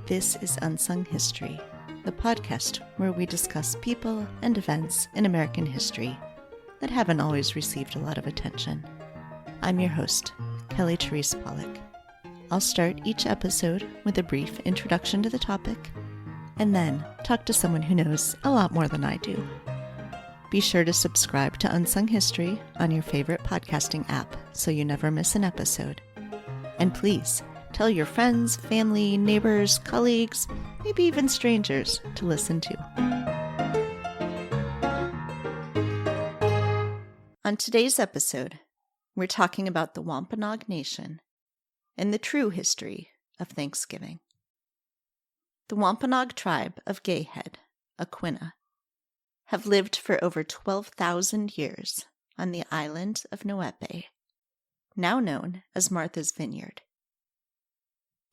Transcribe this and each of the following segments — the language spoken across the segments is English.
This is Unsung History, the podcast where we discuss people and events in American history that haven't always received a lot of attention. I'm your host, Kelly Therese Pollock. I'll start each episode with a brief introduction to the topic, and then talk to someone who knows a lot more than I do. Be sure to subscribe to Unsung History on your favorite podcasting app so you never miss an episode. And please, tell your friends, family, neighbors, colleagues, maybe even strangers to listen to. On today's episode, we're talking about the Wampanoag Nation and the true history of Thanksgiving. The Wampanoag tribe of Gayhead, Aquinnah, have lived for over 12,000 years on the island of Noepe, now known as Martha's Vineyard.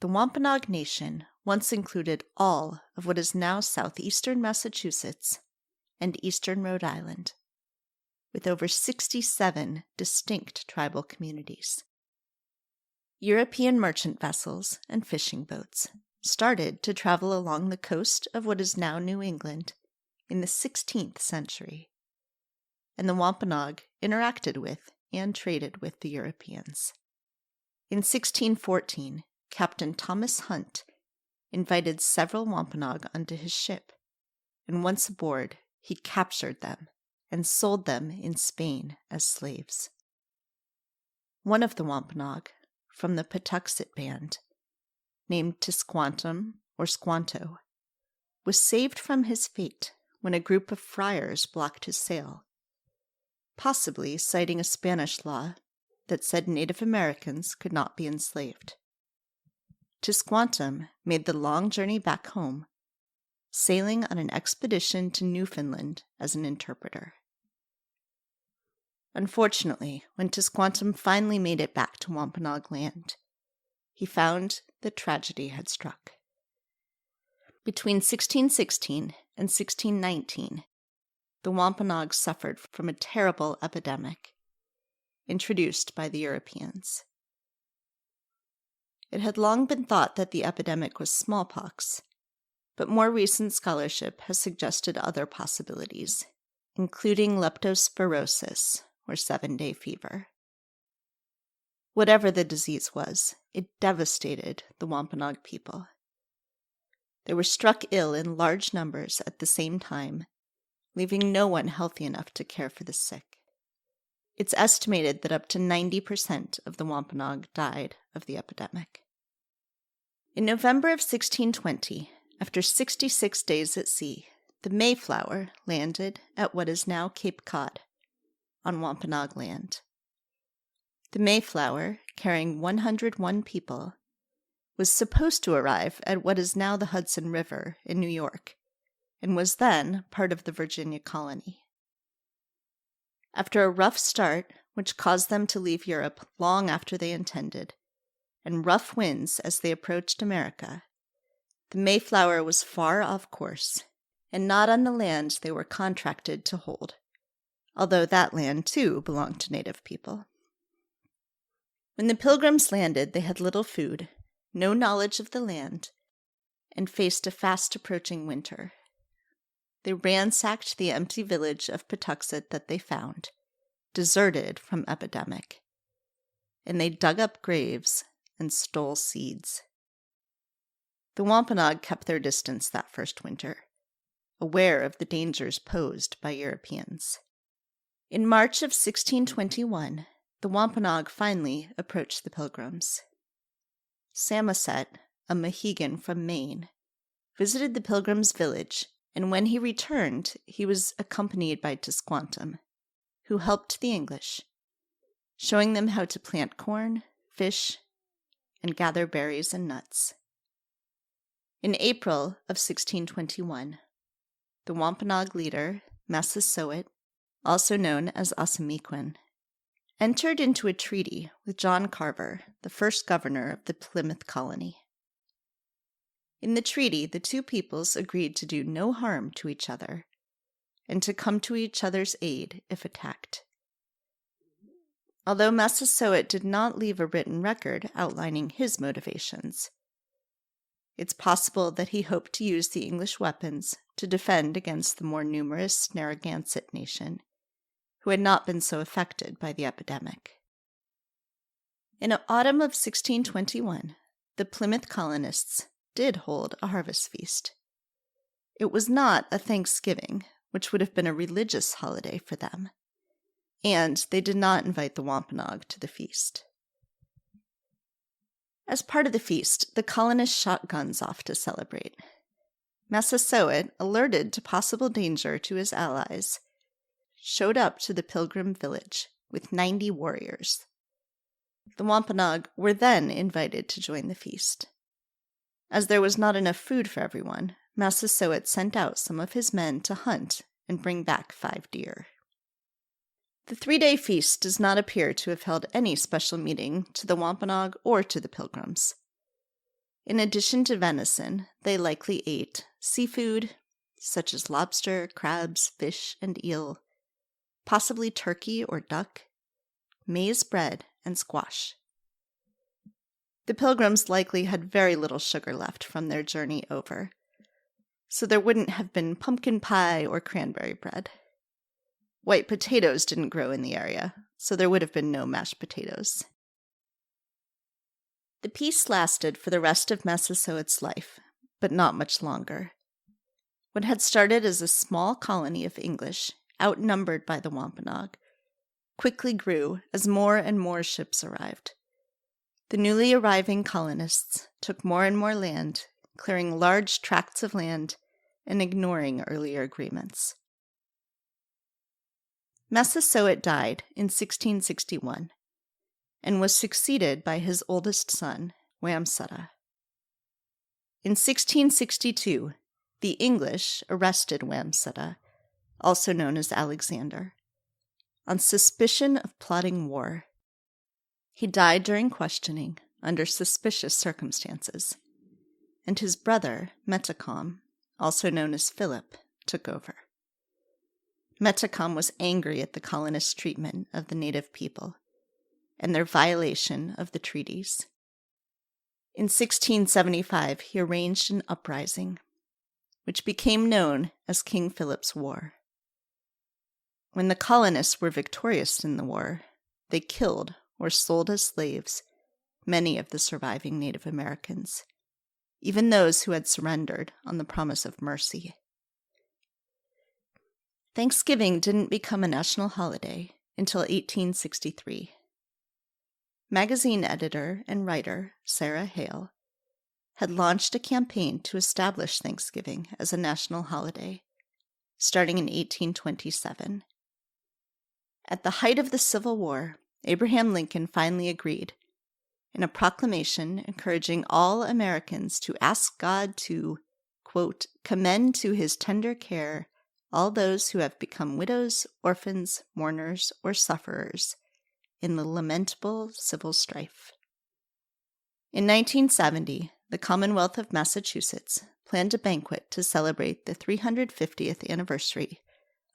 The Wampanoag Nation once included all of what is now southeastern Massachusetts and eastern Rhode Island, with over 67 distinct tribal communities. European merchant vessels and fishing boats started to travel along the coast of what is now New England in the 16th century, and the Wampanoag interacted with and traded with the Europeans. In 1614, Captain Thomas Hunt invited several Wampanoag onto his ship, and once aboard, he captured them and sold them in Spain as slaves. One of the Wampanoag, from the Patuxet Band, named Tisquantum or Squanto, was saved from his fate when a group of friars blocked his sail, possibly citing a Spanish law that said Native Americans could not be enslaved. Tisquantum made the long journey back home, sailing on an expedition to Newfoundland as an interpreter. Unfortunately, when Tisquantum finally made it back to Wampanoag land, he found that tragedy had struck. Between 1616 and 1619, the Wampanoag suffered from a terrible epidemic introduced by the Europeans. It had long been thought that the epidemic was smallpox, but more recent scholarship has suggested other possibilities, including leptospirosis, or 7-day fever. Whatever the disease was, it devastated the Wampanoag people. They were struck ill in large numbers at the same time, leaving no one healthy enough to care for the sick. It's estimated that up to 90% of the Wampanoag died of the epidemic. In November of 1620, after 66 days at sea, the Mayflower landed at what is now Cape Cod, on Wampanoag land. The Mayflower, carrying 101 people, was supposed to arrive at what is now the Hudson River in New York, and was then part of the Virginia colony. After a rough start, which caused them to leave Europe long after they intended, and rough winds as they approached America, the Mayflower was far off course, and not on the land they were contracted to hold, although that land too belonged to native people. When the Pilgrims landed, they had little food, no knowledge of the land, and faced a fast-approaching winter. They ransacked the empty village of Patuxet that they found, deserted from epidemic, and they dug up graves and stole seeds. The Wampanoag kept their distance that first winter, aware of the dangers posed by Europeans. In March of 1621, the Wampanoag finally approached the Pilgrims. Samoset, a Mohegan from Maine, visited the Pilgrims' village, and when he returned, he was accompanied by Tisquantum, who helped the English, showing them how to plant corn, fish, and gather berries and nuts. In April of 1621, the Wampanoag leader, Massasoit, also known as Assamequin, entered into a treaty with John Carver, the first governor of the Plymouth colony. In the treaty, the two peoples agreed to do no harm to each other and to come to each other's aid if attacked. Although Massasoit did not leave a written record outlining his motivations, it's possible that he hoped to use the English weapons to defend against the more numerous Narragansett nation, who had not been so affected by the epidemic. In autumn of 1621, the Plymouth colonists did hold a harvest feast. It was not a Thanksgiving, which would have been a religious holiday for them, and they did not invite the Wampanoag to the feast. As part of the feast, the colonists shot guns off to celebrate. Massasoit, alerted to possible danger to his allies, showed up to the Pilgrim village with 90 warriors. The Wampanoag were then invited to join the feast. As there was not enough food for everyone, Massasoit sent out some of his men to hunt and bring back 5 deer. The 3-day feast does not appear to have held any special meaning to the Wampanoag or to the Pilgrims. In addition to venison, they likely ate seafood, such as lobster, crabs, fish, and eel, possibly turkey or duck, maize bread, and squash. The Pilgrims likely had very little sugar left from their journey over, so there wouldn't have been pumpkin pie or cranberry bread. White potatoes didn't grow in the area, so there would have been no mashed potatoes. The peace lasted for the rest of Massasoit's life, but not much longer. What had started as a small colony of English, outnumbered by the Wampanoag, quickly grew as more and more ships arrived. The newly arriving colonists took more and more land, clearing large tracts of land and ignoring earlier agreements. Massasoit died in 1661 and was succeeded by his oldest son, Wamsutta. In 1662, the English arrested Wamsutta, also known as Alexander, on suspicion of plotting war. He died during questioning under suspicious circumstances, and his brother, Metacom, also known as Philip, took over. Metacom was angry at the colonists' treatment of the native people and their violation of the treaties. In 1675, he arranged an uprising, which became known as King Philip's War. When the colonists were victorious in the war, they killed or sold as slaves many of the surviving Native Americans, even those who had surrendered on the promise of mercy. Thanksgiving didn't become a national holiday until 1863. Magazine editor and writer Sarah Hale had launched a campaign to establish Thanksgiving as a national holiday, starting in 1827. At the height of the Civil War, Abraham Lincoln finally agreed, in a proclamation encouraging all Americans to ask God to, quote, commend to his tender care all those who have become widows, orphans, mourners, or sufferers in the lamentable civil strife. In 1970, the Commonwealth of Massachusetts planned a banquet to celebrate the 350th anniversary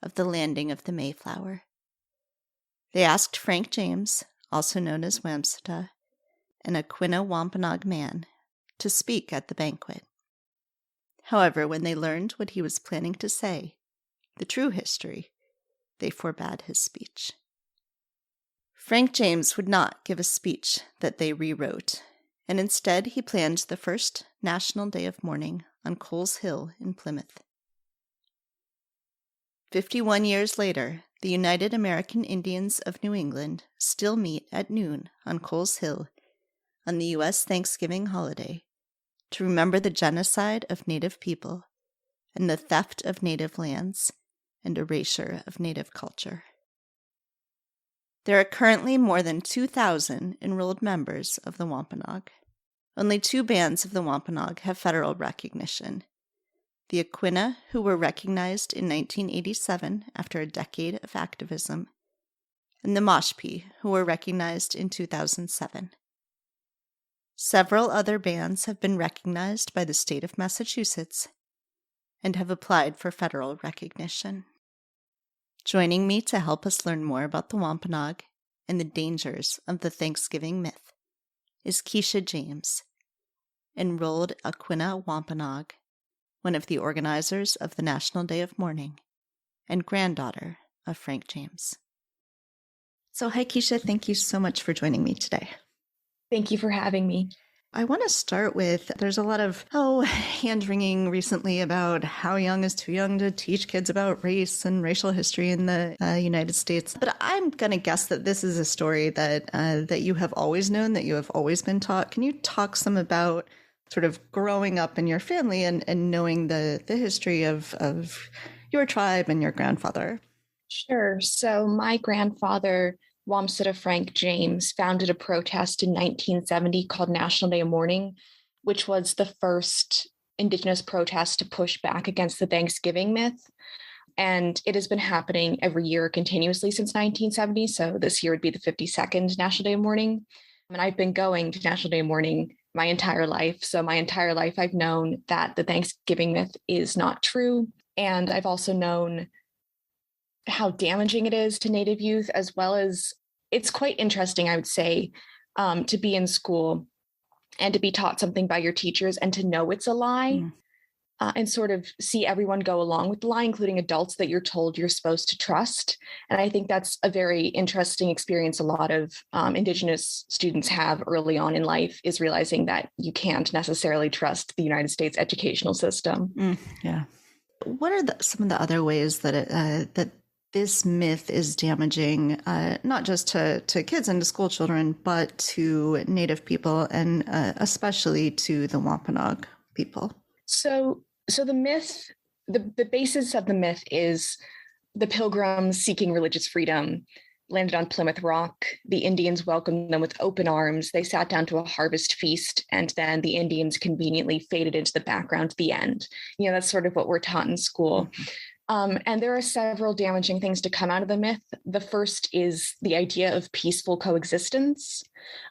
of the landing of the Mayflower. They asked Frank James, also known as Wamsutta, an Aquinnah Wampanoag man, to speak at the banquet. However, when they learned what he was planning to say, the true history, they forbade his speech. Frank James would not give a speech that they rewrote, and instead he planned the first National Day of Mourning on Coles Hill in Plymouth. 51 years later, the United American Indians of New England still meet at noon on Coles Hill on the U.S. Thanksgiving holiday to remember the genocide of Native people and the theft of Native lands and erasure of Native culture. There are currently more than 2,000 enrolled members of the Wampanoag. Only 2 bands of the Wampanoag have federal recognition. The Aquinnah, who were recognized in 1987 after a decade of activism, and the Mashpee, who were recognized in 2007. Several other bands have been recognized by the state of Massachusetts and have applied for federal recognition. Joining me to help us learn more about the Wampanoag and the dangers of the Thanksgiving myth is Keisha James. enrolled Aquinnah Wampanoag, one of the organizers of the National Day of Mourning, and granddaughter of Frank James. So, hi, Keisha. Thank you so much for joining me today. Thank you for having me. I want to start with, there's a lot of hand-wringing recently about how young is too young to teach kids about race and racial history in the United States. But I'm going to guess that this is a story that you have always known, that you have always been taught. Can you talk some about sort of growing up in your family and knowing the history of your tribe and your grandfather? Sure. So my grandfather, Wamsutta Frank James, founded a protest in 1970 called National Day of Mourning, which was the first Indigenous protest to push back against the Thanksgiving myth. And it has been happening every year continuously since 1970. So this year would be the 52nd National Day of Mourning. And I've been going to National Day of Mourning my entire life. So my entire life, I've known that the Thanksgiving myth is not true. And I've also known how damaging it is to Native youth, as well as it's quite interesting, I would say, to be in school and to be taught something by your teachers and to know it's a lie and sort of see everyone go along with the lie, including adults that you're told you're supposed to trust. And I think that's a very interesting experience a lot of Indigenous students have early on in life, is realizing that you can't necessarily trust the United States educational system. Yeah. What are some of the other ways that this myth is damaging, not just to kids and to school children, but to Native people and especially to the Wampanoag people? So the myth, the basis of the myth is the Pilgrims seeking religious freedom landed on Plymouth Rock. The Indians welcomed them with open arms. They sat down to a harvest feast, and then the Indians conveniently faded into the background at the end. That's sort of what we're taught in school. Mm-hmm. And there are several damaging things to come out of the myth. The first is the idea of peaceful coexistence,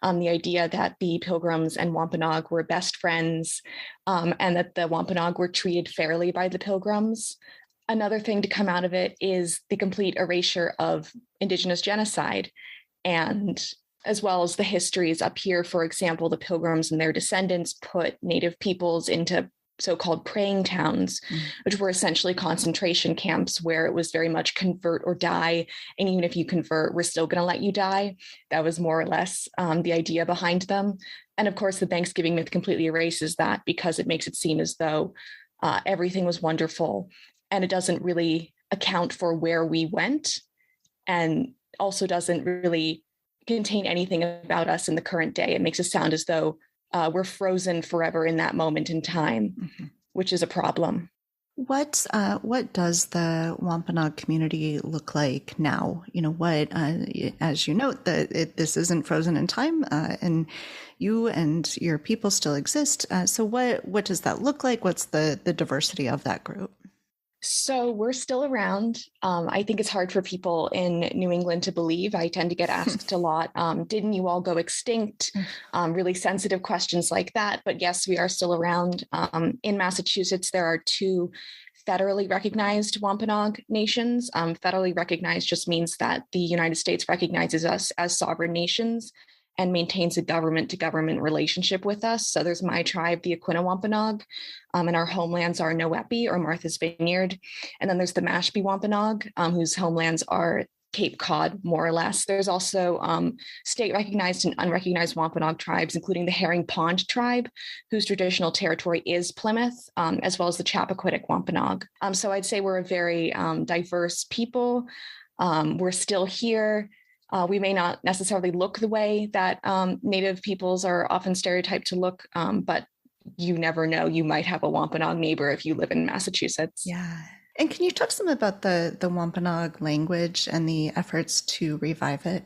the idea that the Pilgrims and Wampanoag were best friends, and that the Wampanoag were treated fairly by the Pilgrims. Another thing to come out of it is the complete erasure of Indigenous genocide, and as well as the histories up here. For example, the Pilgrims and their descendants put Native peoples into so-called praying towns, which were essentially concentration camps where it was very much convert or die. And even if you convert, we're still going to let you die. That was more or less the idea behind them. And of course, the Thanksgiving myth completely erases that because it makes it seem as though everything was wonderful. And it doesn't really account for where we went, and also doesn't really contain anything about us in the current day. It makes it sound as though we're frozen forever in that moment in time, which is a problem. What does the Wampanoag community look like now? As you note, this isn't frozen in time, and you and your people still exist. So what does that look like? What's the diversity of that group? So we're still around. I think it's hard for people in New England to believe. I tend to get asked a lot, didn't you all go extinct? Really sensitive questions like that. But yes, we are still around. In Massachusetts, there are 2 federally recognized Wampanoag nations. Federally recognized just means that the United States recognizes us as sovereign nations and maintains a government-to-government relationship with us. So there's my tribe, the Aquinnah Wampanoag, and our homelands are Noepi or Martha's Vineyard. And then there's the Mashpee Wampanoag, whose homelands are Cape Cod, more or less. There's also state-recognized and unrecognized Wampanoag tribes, including the Herring Pond tribe, whose traditional territory is Plymouth, as well as the Chappaquiddick Wampanoag. So I'd say we're a very diverse people. We're still here. We may not necessarily look the way that Native peoples are often stereotyped to look, but you never know. You might have a Wampanoag neighbor if you live in Massachusetts. Yeah. And can you talk some about the Wampanoag language and the efforts to revive it?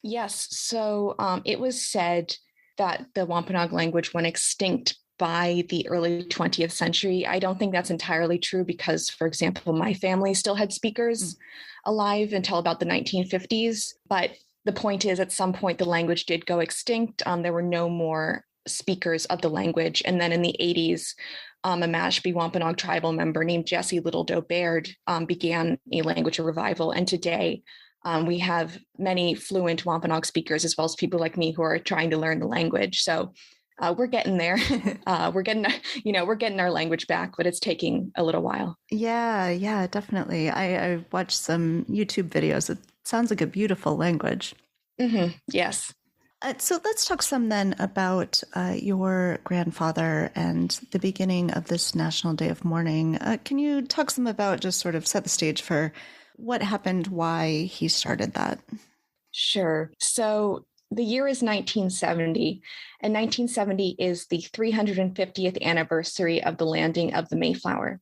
Yes. So it was said that the Wampanoag language went extinct by the early 20th century. I don't think that's entirely true because, for example, my family still had speakers alive until about the 1950s. But the point is, at some point, the language did go extinct. There were no more speakers of the language. And then in the 80s, a Mashpee Wampanoag tribal member named Jessie Little Doe Baird began a language revival. And today, we have many fluent Wampanoag speakers, as well as people like me who are trying to learn the language. So We're getting there. We're getting our language back, but it's taking a little while. Yeah, definitely. I watched some YouTube videos. It sounds like a beautiful language. Yes. So let's talk some then about your grandfather and the beginning of this National Day of Mourning. Can you talk some about, just sort of set the stage for what happened, why he started that? Sure. So the year is 1970, and 1970 is the 350th anniversary of the landing of the Mayflower.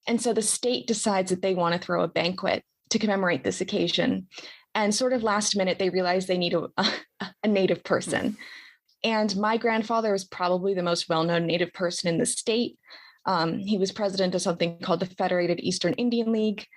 And so the state decides that they want to throw a banquet to commemorate this occasion. And sort of last minute, they realize they need a Native person. And my grandfather was probably the most well-known Native person in the state. He was president of something called the Federated Eastern Indian League.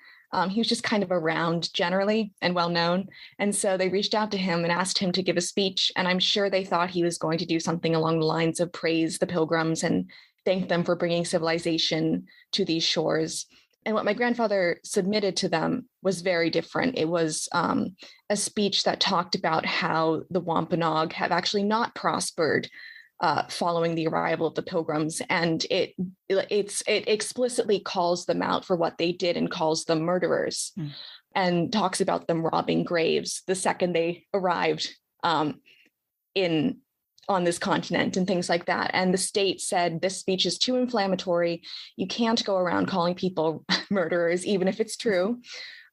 He was just kind of around generally and well-known. And so they reached out to him and asked him to give a speech. And I'm sure they thought he was going to do something along the lines of praise the Pilgrims and thank them for bringing civilization to these shores. And what my grandfather submitted to them was very different. It was a speech that talked about how the Wampanoag have actually not prospered following the arrival of the Pilgrims, and it explicitly calls them out for what they did and calls them murderers, and talks about them robbing graves the second they arrived on this continent and things like that. And the state said, this speech is too inflammatory. You can't go around calling people murderers, even if it's true.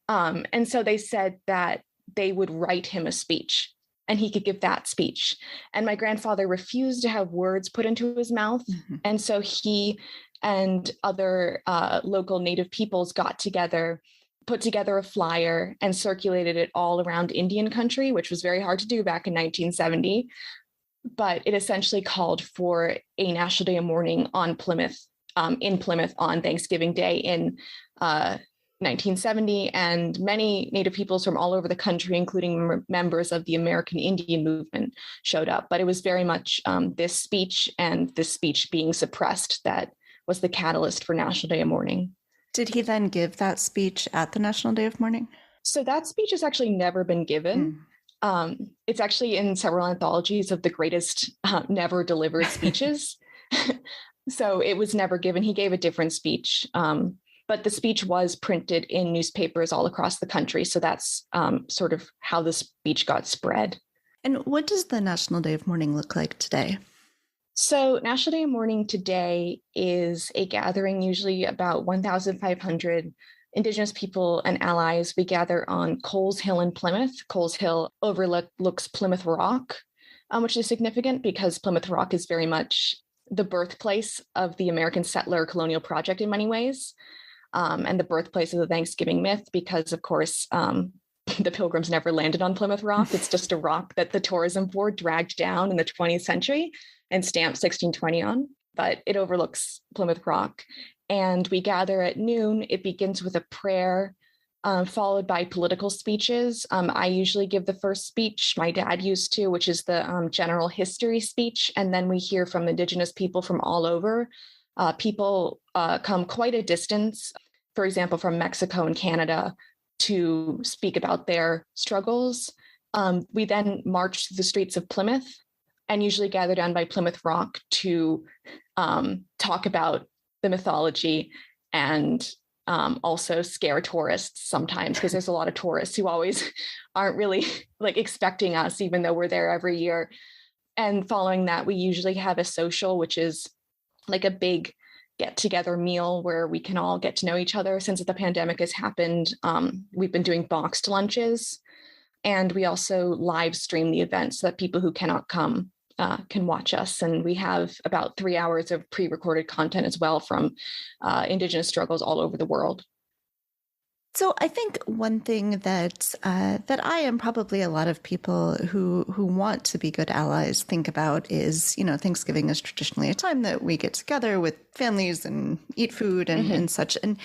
And so they said that they would write him a speech and he could give that speech. And my grandfather refused to have words put into his mouth. And so he and other local Native peoples got together, put together a flyer and circulated it all around Indian country, which was very hard to do back in 1970. But it essentially called for a National Day of Mourning on Plymouth, in Plymouth on Thanksgiving Day in 1970. And many Native peoples from all over the country, including members of the American Indian movement, showed up. But it was very much this speech and this speech being suppressed that was the catalyst for National Day of Mourning. Did he then give that speech at the National Day of Mourning? So that speech has actually never been given. It's actually in several anthologies of the greatest never delivered speeches. So it was never given. He gave a different speech, but the speech was printed in newspapers all across the country. So that's sort of how the speech got spread. And what does the National Day of Mourning look like today? So National Day of Mourning today is a gathering, usually about 1,500 Indigenous people and allies. We gather on Coles Hill in Plymouth. Coles Hill overlooks Plymouth Rock, which is significant because Plymouth Rock is very much the birthplace of the American settler colonial project in many ways, and the birthplace of the Thanksgiving myth because, of course, the Pilgrims never landed on Plymouth Rock. It's just a rock that the tourism board dragged down in the 20th century and stamped 1620 on, but it overlooks Plymouth Rock. And we gather at noon. It begins with a prayer, followed by political speeches. I usually give the first speech. My dad used to, which is the general history speech. And then we hear from Indigenous people from all over. People come quite a distance, for example, from Mexico and Canada, to speak about their struggles. We then march through the streets of Plymouth and usually gather down by Plymouth Rock to talk about the mythology and also scare tourists sometimes, because there's a lot of tourists who always aren't really like expecting us, even though we're there every year. And following that, we usually have a social, which is like a big get together meal where we can all get to know each other. Since the pandemic has happened, we've been doing boxed lunches, and we also live stream the event so that people who cannot come can watch us. And we have about 3 hours of pre-recorded content as well from Indigenous struggles all over the world. So I think one thing that I and probably a lot of people who want to be good allies think about is, Thanksgiving is traditionally a time that we get together with families and eat food and such. And,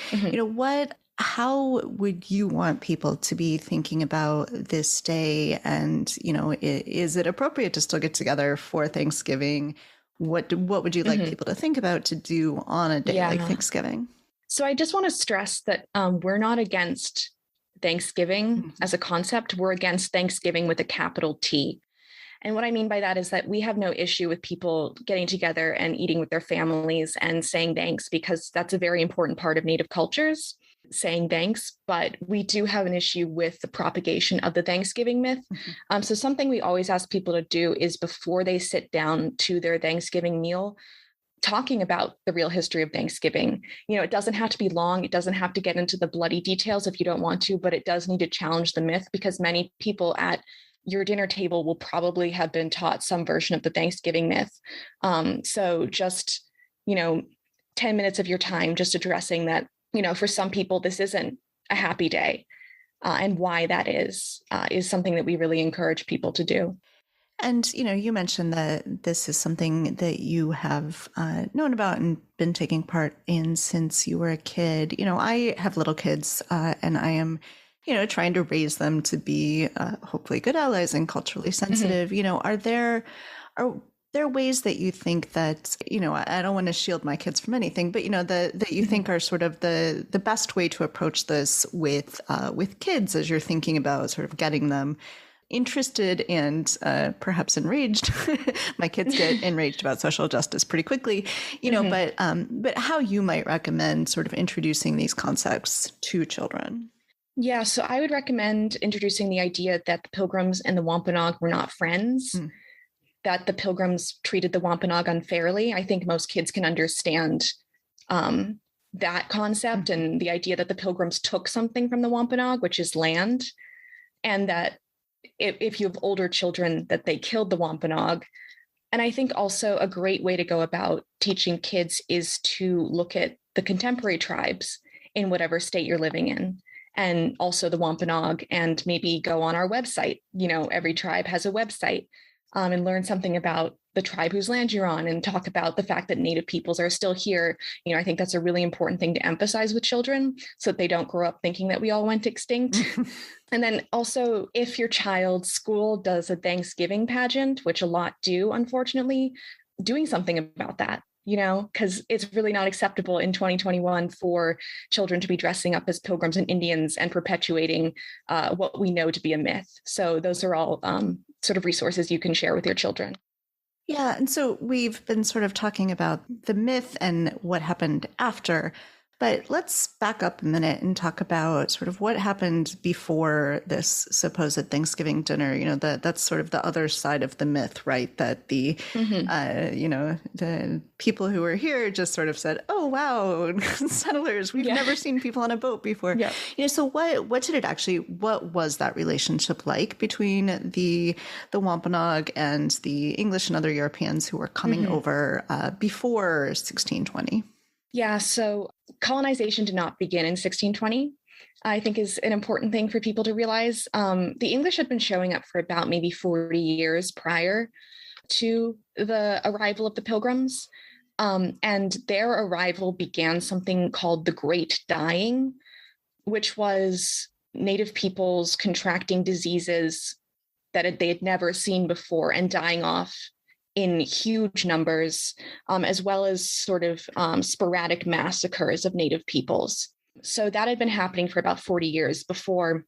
how would you want people to be thinking about this day? And, is it appropriate to still get together for Thanksgiving? What would you like people to think about to do on a day like Thanksgiving? So I just want to stress that we're not against Thanksgiving as a concept. We're against Thanksgiving with a capital T. And what I mean by that is that we have no issue with people getting together and eating with their families and saying thanks, because that's a very important part of Native cultures, saying thanks. But we do have an issue with the propagation of the Thanksgiving myth. So something we always ask people to do is, before they sit down to their Thanksgiving meal, talking about the real history of Thanksgiving. It doesn't have to be long. It doesn't have to get into the bloody details if you don't want to, but it does need to challenge the myth, because many people at your dinner table will probably have been taught some version of the Thanksgiving myth. So just, 10 minutes of your time just addressing that, for some people, this isn't a happy day, and why that is something that we really encourage people to do. And, you mentioned that this is something that you have known about and been taking part in since you were a kid. I have little kids, and I am, trying to raise them to be hopefully good allies and culturally sensitive. Are there ways that you think that, I don't want to shield my kids from anything, but, that you think are sort of the best way to approach this with kids, as you're thinking about sort of getting them interested and perhaps enraged. My kids get enraged about social justice pretty quickly, but how you might recommend sort of introducing these concepts to children. Yeah, so I would recommend introducing the idea that the Pilgrims and the Wampanoag were not friends, that the Pilgrims treated the Wampanoag unfairly. I think most kids can understand that concept, and the idea that the Pilgrims took something from the Wampanoag, which is land, and that if you have older children, that they killed the Wampanoag. And I think also a great way to go about teaching kids is to look at the contemporary tribes in whatever state you're living in, and also the Wampanoag, and maybe go on our website. Every tribe has a website, and learn something about the tribe whose land you're on, and talk about the fact that Native peoples are still here. I think that's a really important thing to emphasize with children, so that they don't grow up thinking that we all went extinct. And then also, if your child's school does a Thanksgiving pageant, which a lot do, unfortunately, doing something about that, because it's really not acceptable in 2021 for children to be dressing up as Pilgrims and Indians and perpetuating what we know to be a myth. So those are all sort of resources you can share with your children. Yeah. And so we've been sort of talking about the myth and what happened after, but let's back up a minute and talk about sort of what happened before this supposed Thanksgiving dinner. That's sort of the other side of the myth, right? That the, the people who were here just sort of said, oh, wow, settlers, we've never seen people on a boat before. Yeah. So what was that relationship like between the Wampanoag and the English and other Europeans who were coming over before 1620? Yeah, so colonization did not begin in 1620, I think, is an important thing for people to realize. The English had been showing up for about maybe 40 years prior to the arrival of the Pilgrims. And their arrival began something called the Great Dying, which was Native peoples contracting diseases that they had never seen before and dying off in huge numbers, as well as sort of sporadic massacres of Native peoples. So that had been happening for about 40 years before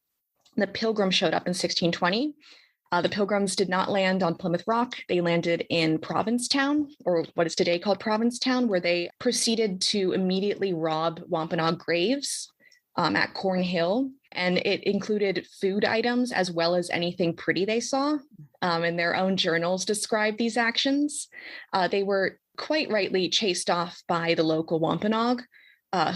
the Pilgrims showed up in 1620. The Pilgrims did not land on Plymouth Rock. They landed in Provincetown, or what is today called Provincetown, where they proceeded to immediately rob Wampanoag graves at Cornhill. And it included food items as well as anything pretty they saw. And their own journals describe these actions. They were quite rightly chased off by the local Wampanoag,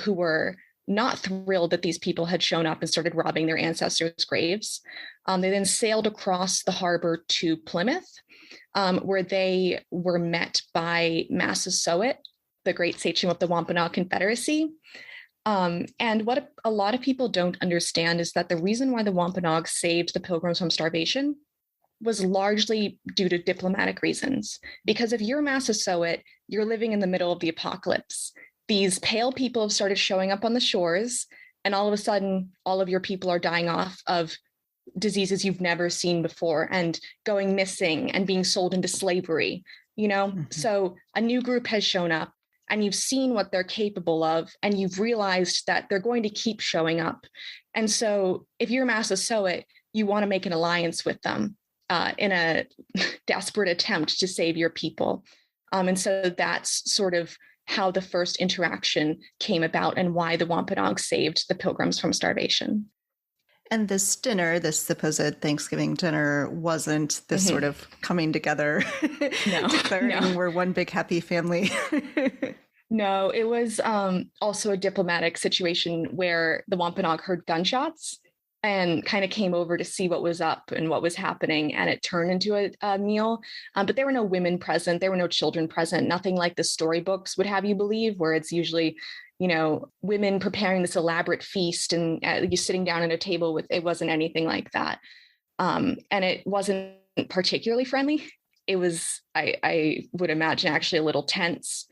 who were not thrilled that these people had shown up and started robbing their ancestors' graves. They then sailed across the harbor to Plymouth, where they were met by Massasoit, the great sachem of the Wampanoag Confederacy. And what a lot of people don't understand is that the reason why the Wampanoag saved the Pilgrims from starvation was largely due to diplomatic reasons. Because if you're Massasoit, you're living in the middle of the apocalypse. These pale people have started showing up on the shores, and all of a sudden, all of your people are dying off of diseases you've never seen before and going missing and being sold into slavery, So a new group has shown up, and you've seen what they're capable of, and you've realized that they're going to keep showing up. And so if you're Massasoit, you want to make an alliance with them. in a desperate attempt to save your people. And so that's sort of how the first interaction came about and why the Wampanoag saved the Pilgrims from starvation. And this dinner, this supposed Thanksgiving dinner, wasn't this sort of coming together, declaring we're one big happy family. No, it was also a diplomatic situation where the Wampanoag heard gunshots and kind of came over to see what was up and what was happening. And it turned into a meal. But there were no women present. There were no children present. Nothing like the storybooks would have you believe, where it's usually, women preparing this elaborate feast and you sitting down at a table with, it wasn't anything like that. And it wasn't particularly friendly. It was, I would imagine, actually a little tense.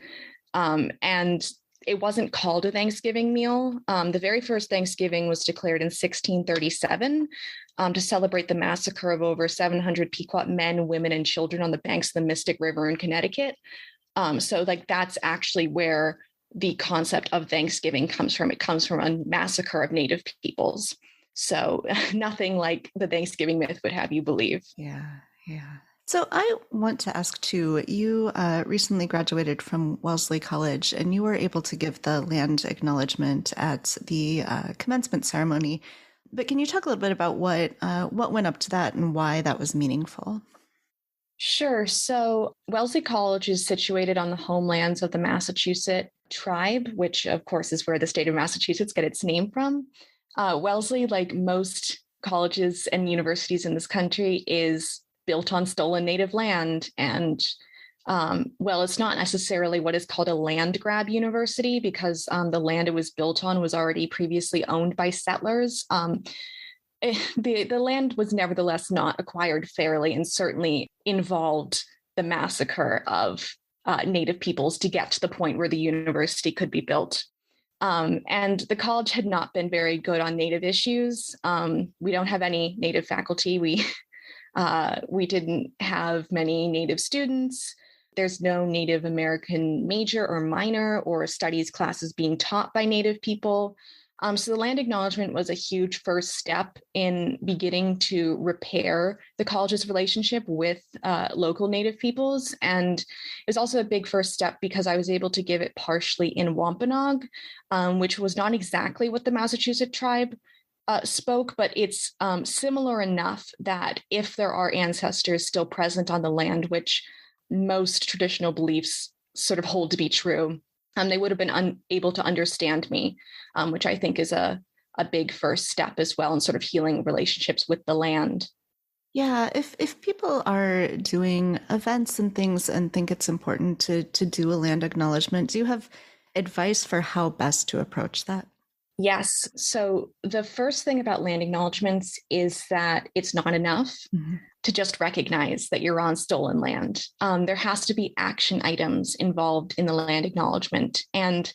And it wasn't called a Thanksgiving meal. The very first Thanksgiving was declared in 1637 to celebrate the massacre of over 700 Pequot men, women, and children on the banks of the Mystic River in Connecticut. So that's actually where the concept of Thanksgiving comes from. It comes from a massacre of Native peoples. So nothing like the Thanksgiving myth would have you believe. Yeah. So I want to ask too, you recently graduated from Wellesley College and you were able to give the land acknowledgement at the commencement ceremony. But can you talk a little bit about what went up to that and why that was meaningful? Sure. So Wellesley College is situated on the homelands of the Massasoit tribe, which of course is where the state of Massachusetts get its name from. Wellesley, like most colleges and universities in this country, is built on stolen native land. And it's not necessarily what is called a land grab university because the land it was built on was already previously owned by settlers. The land was nevertheless not acquired fairly and certainly involved the massacre of Native peoples to get to the point where the university could be built. And the college had not been very good on Native issues. We don't have any Native faculty. We didn't have many Native students. There's no Native American major or minor or studies classes being taught by Native people. So the land acknowledgement was a huge first step in beginning to repair the college's relationship with local Native peoples. And it was also a big first step because I was able to give it partially in Wampanoag, which was not exactly what the Massachusetts tribe spoke, but it's similar enough that if there are ancestors still present on the land, which most traditional beliefs sort of hold to be true, they would have been unable to understand me, which I think is a big first step as well in sort of healing relationships with the land. Yeah, if people are doing events and things and think it's important to do a land acknowledgement, do you have advice for how best to approach that? Yes. So the first thing about land acknowledgements is that it's not enough to just recognize that you're on stolen land. There has to be action items involved in the land acknowledgement. And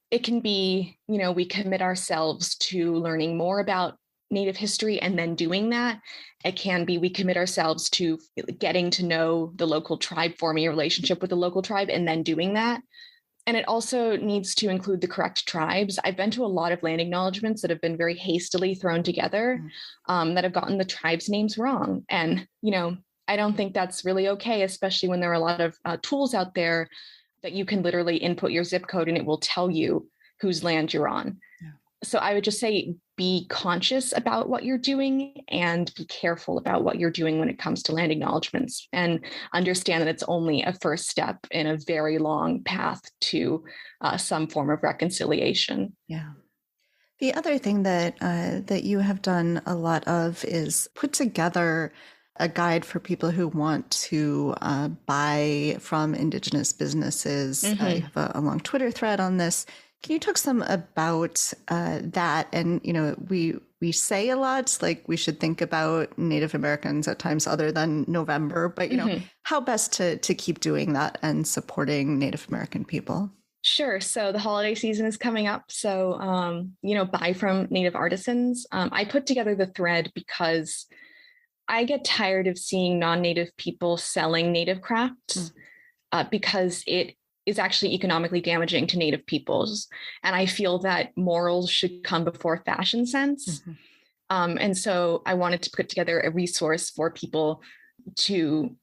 it can be, we commit ourselves to learning more about Native history and then doing that. It can be we commit ourselves to getting to know the local tribe, forming a relationship with the local tribe and then doing that. And it also needs to include the correct tribes. I've been to a lot of land acknowledgements that have been very hastily thrown together, that have gotten the tribes' names wrong. And, I don't think that's really okay, especially when there are a lot of tools out there that you can literally input your zip code and it will tell you whose land you're on. Yeah. So I would just say be conscious about what you're doing and be careful about what you're doing when it comes to land acknowledgements, and understand that it's only a first step in a very long path to some form of reconciliation. Yeah. The other thing that you have done a lot of is put together a guide for people who want to buy from Indigenous businesses. You have a long Twitter thread on this. Can you talk some about that? And, we say a lot, like we should think about Native Americans at times other than November, but, how best to keep doing that and supporting Native American people? Sure. So the holiday season is coming up. So, buy from Native artisans. I put together the thread because I get tired of seeing non-Native people selling Native crafts because it is actually economically damaging to Native peoples. And I feel that morals should come before fashion sense. And so I wanted to put together a resource for people to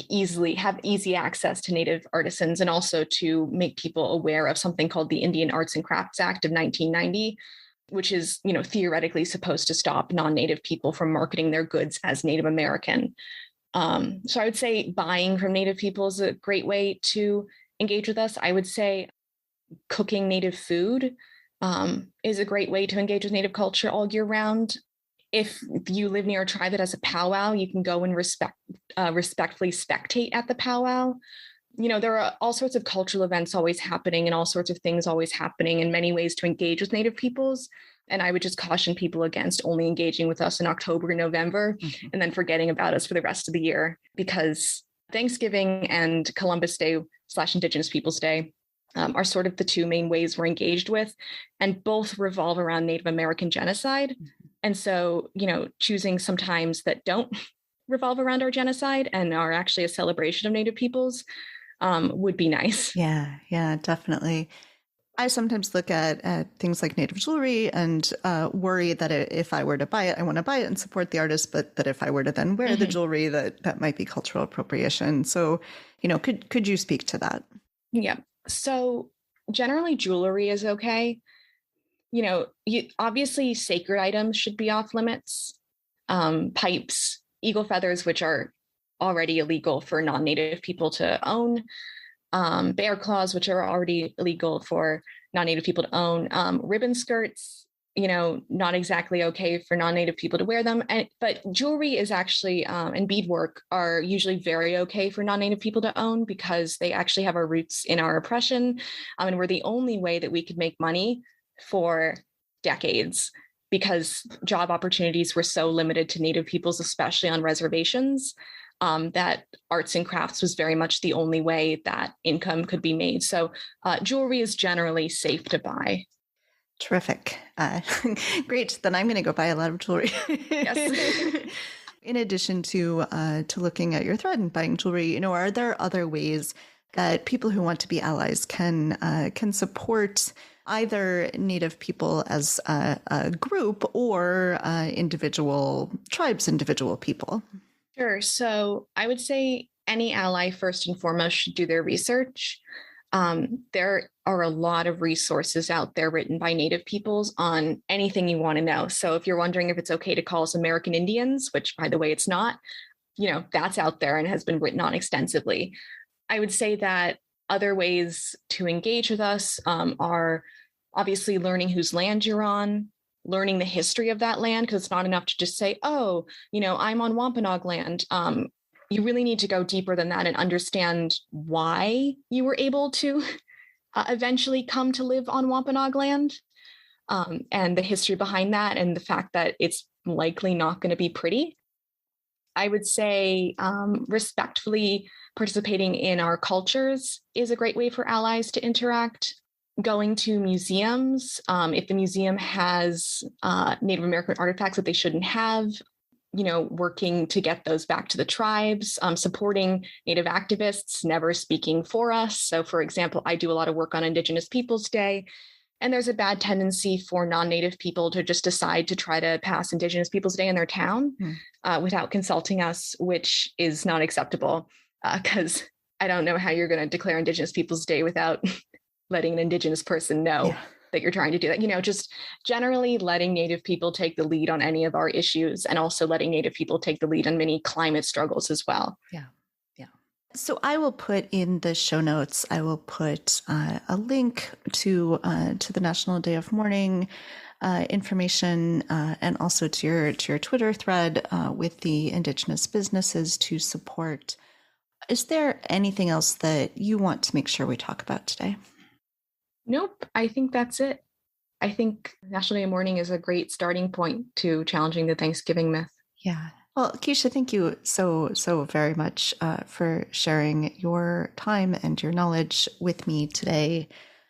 easily have easy access to Native artisans, and also to make people aware of something called the Indian Arts and Crafts Act of 1990, which is, theoretically supposed to stop non-Native people from marketing their goods as Native American. So I would say buying from Native people is a great way to engage with us. I would say cooking Native food is a great way to engage with Native culture all year round. If you live near a tribe that has a powwow, you can go and respectfully spectate at the powwow. There are all sorts of cultural events always happening and all sorts of things always happening in many ways to engage with Native peoples. And I would just caution people against only engaging with us in October and November and then forgetting about us for the rest of the year, because Thanksgiving and Columbus Day / Indigenous Peoples Day are sort of the two main ways we're engaged with, and both revolve around Native American genocide. And so, choosing some times that don't revolve around our genocide and are actually a celebration of Native peoples would be nice. Yeah, definitely. I sometimes look at things like Native jewelry and worry that if I were to buy it, I want to buy it and support the artist, but that if I were to then wear the jewelry, that might be cultural appropriation. So, could you speak to that? Yeah. So generally jewelry is okay. Obviously sacred items should be off limits. Pipes, eagle feathers, which are already illegal for non-Native people to own. Bear claws, which are already illegal for non-Native people to own. Ribbon skirts, not exactly okay for non-Native people to wear them. But jewelry is actually, and beadwork are usually very okay for non-Native people to own, because they actually have our roots in our oppression. And we're the only way that we could make money for decades, because job opportunities were so limited to Native peoples, especially on reservations, that arts and crafts was very much the only way that income could be made. So jewelry is generally safe to buy. Terrific. Great. Then I'm going to go buy a lot of jewelry. Yes. In addition to looking at your thread and buying jewelry, are there other ways that people who want to be allies can support either Native people as a group or individual tribes, individual people? Sure. So I would say any ally, first and foremost, should do their research. There are a lot of resources out there written by Native peoples on anything you want to know. So if you're wondering if it's okay to call us American Indians, which by the way, it's not, that's out there and has been written on extensively. I would say that other ways to engage with us are obviously learning whose land you're on, learning the history of that land, because it's not enough to just say, oh, I'm on Wampanoag land. You really need to go deeper than that and understand why you were able to eventually come to live on Wampanoag land, and the history behind that, and the fact that it's likely not going to be pretty. I would say respectfully participating in our cultures is a great way for allies to interact. Going to museums, if the museum has Native American artifacts that they shouldn't have, working to get those back to the tribes, supporting Native activists, never speaking for us. So, for example, I do a lot of work on Indigenous Peoples Day, and there's a bad tendency for non-Native people to just decide to try to pass Indigenous Peoples Day in their town without consulting us, which is not acceptable, because I don't know how you're going to declare Indigenous Peoples Day without letting an Indigenous person know that you're trying to do that. Just generally letting Native people take the lead on any of our issues, and also letting Native people take the lead on many climate struggles as well. Yeah. So I will put in the show notes, I will put a link to the National Day of Mourning information, and also to your Twitter thread with the Indigenous businesses to support. Is there anything else that you want to make sure we talk about today? Nope. I think that's it. I think National Day of Mourning is a great starting point to challenging the Thanksgiving myth. Yeah. Well, Keisha, thank you so very much for sharing your time and your knowledge with me today.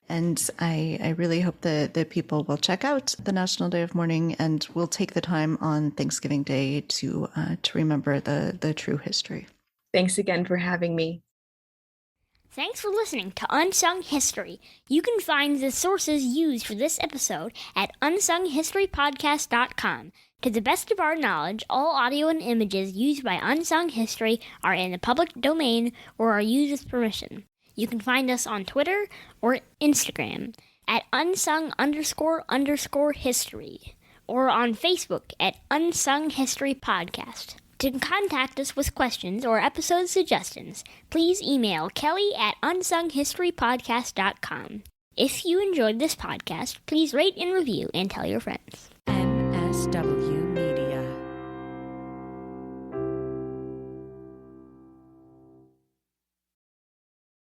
And I really hope that people will check out the National Day of Mourning and will take the time on Thanksgiving Day to remember the true history. Thanks again for having me. Thanks for listening to Unsung History. You can find the sources used for this episode at unsunghistorypodcast.com. To the best of our knowledge, all audio and images used by Unsung History are in the public domain or are used with permission. You can find us on Twitter or Instagram at unsung__history or on Facebook at Unsung History Podcast. To contact us with questions or episode suggestions, please email Kelly at unsunghistorypodcast.com. If you enjoyed this podcast, please rate and review and tell your friends. MSW